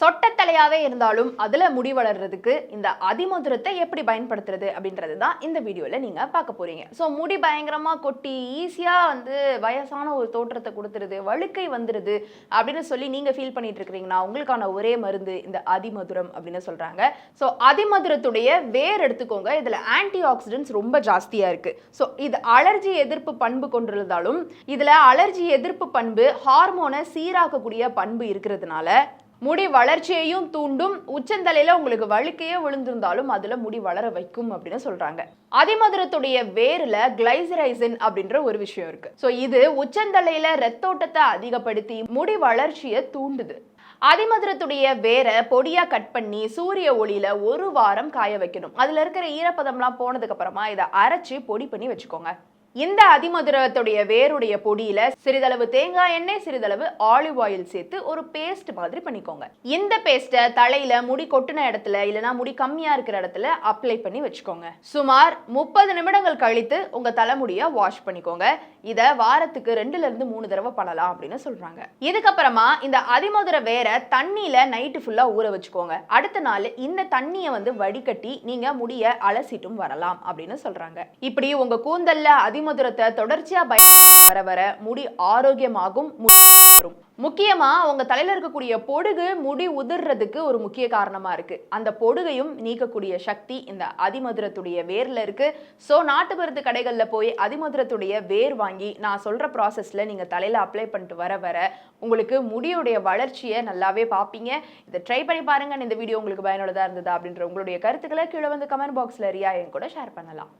சொட்டத்தலையாவே இருந்தாலும் அதுல முடி வளர்றதுக்கு இந்த அதிமதுரத்தை எப்படி பயன்படுத்துறது அப்படின்றது தான் இந்த வீடியோல நீங்க பார்க்க போறீங்க. ஸோ முடி பயங்கரமா கொட்டி ஈஸியா வயசான ஒரு தோற்றத்தை கொடுத்துருது, வழுக்கை வந்துருது அப்படின்னு சொல்லி நீங்க ஃபீல் பண்ணிட்டு இருக்கிறீங்கன்னா உங்களுக்கான ஒரே மருந்து இந்த அதிமதுரம் அப்படின்னு சொல்றாங்க. ஸோ அதிமதுரத்துடைய வேர் எடுத்துக்கோங்க. இதுல ஆன்டி ஆக்சிடென்ட்ஸ் ரொம்ப ஜாஸ்தியா இருக்கு. ஸோ இது அலர்ஜி எதிர்ப்பு பண்பு கொண்டிருந்தாலும் இதுல அலர்ஜி எதிர்ப்பு பண்பு ஹார்மோனை சீராக்கக்கூடிய பண்பு இருக்கிறதுனால முடி வளர்ச்சியையும் தூண்டும், உச்சந்தலையில உங்களுக்கு வழுக்கையே விழுந்திருந்தாலும் அதுல முடி வளர வைக்கும் அப்படின்னு சொல்றாங்க. அதிமதுரத்துடைய வேர்ல கிளைசரைசின் அப்படின்ற ஒரு விஷயம் இருக்கு. ஸோ இது உச்சந்தலையில ரத்தோட்டத்தை அதிகப்படுத்தி முடி வளர்ச்சியை தூண்டுது. அதிமதுரத்துடைய வேரை பொடியா கட் பண்ணி சூரிய ஒளியில ஒரு வாரம் காய வைக்கணும். அதுல இருக்கிற ஈரப்பதம்லாம் போனதுக்கு அப்புறமா இதை அரைச்சி பொடி பண்ணி வச்சுக்கோங்க. இந்த அதிமதுரத்துடைய வேருடைய பொடியில சிறிதளவு தேங்காய் எண்ணெய், சிறிதளவு ஆலிவ் ஆயில் சேர்த்து ஒரு பேஸ்ட் மாதிரி பண்ணிக்கோங்க. இந்த பேஸ்ட்டை தலையில முடி கொட்டின இடத்துல இல்லைன்னா முடி கம்மியா இருக்கிற இடத்துல அப்ளை பண்ணி வச்சுக்கோங்க. சுமார் 30 நிமிடங்கள் கழித்து உங்க தலைமுடியை வாஷ் பண்ணிக்கோங்க. இத வாரத்துக்கு 2ல இருந்து 3 தடவை பண்ணலாம் அப்படின்னு சொல்றாங்க. இதுக்கப்புறமா இந்த அதிமதுர வேரை தண்ணியில நைட்டு ஃபுல்லா ஊற வச்சுக்கோங்க. அடுத்த நாள் இந்த தண்ணியை வடிகட்டி நீங்க முடிய அலசிட்டும் வரலாம் அப்படின்னு சொல்றாங்க. இப்படி உங்க கூந்தல்ல அதிமதுரத்தை தொடர்ச்சியா வர வர முடி ஆரோக்கியமாகும். முக்கியமா உங்க தலையில இருக்கக்கூடிய பொடுகு முடி உதிர்றதுக்கு ஒரு முக்கிய காரணமா இருக்கு. அந்த பொடுகையும் நீக்கக்கூடிய சக்தி இந்த அதிமதுரத்துடைய வேர்ல இருக்கு. சோ நாட்டு மருந்து கடைகள்ல போய் அதிமதுரத்துடைய வேர் வாங்கி நான் சொல்ற ப்ராசஸ்ல நீங்க தலையில அப்ளை பண்ணிட்டு வர வர உங்களுக்கு முடியுடைய வளர்ச்சியை நல்லாவே பார்ப்பீங்க. இதை ட்ரை பண்ணி பாருங்க. இந்த வீடியோ உங்களுக்கு பயனுள்ளதா இருந்ததா அப்படின்ற உங்களுடைய கருத்துக்களை கீழே கமெண்ட் பாக்ஸ்ல ரியா என் கூட ஷேர் பண்ணலாம்.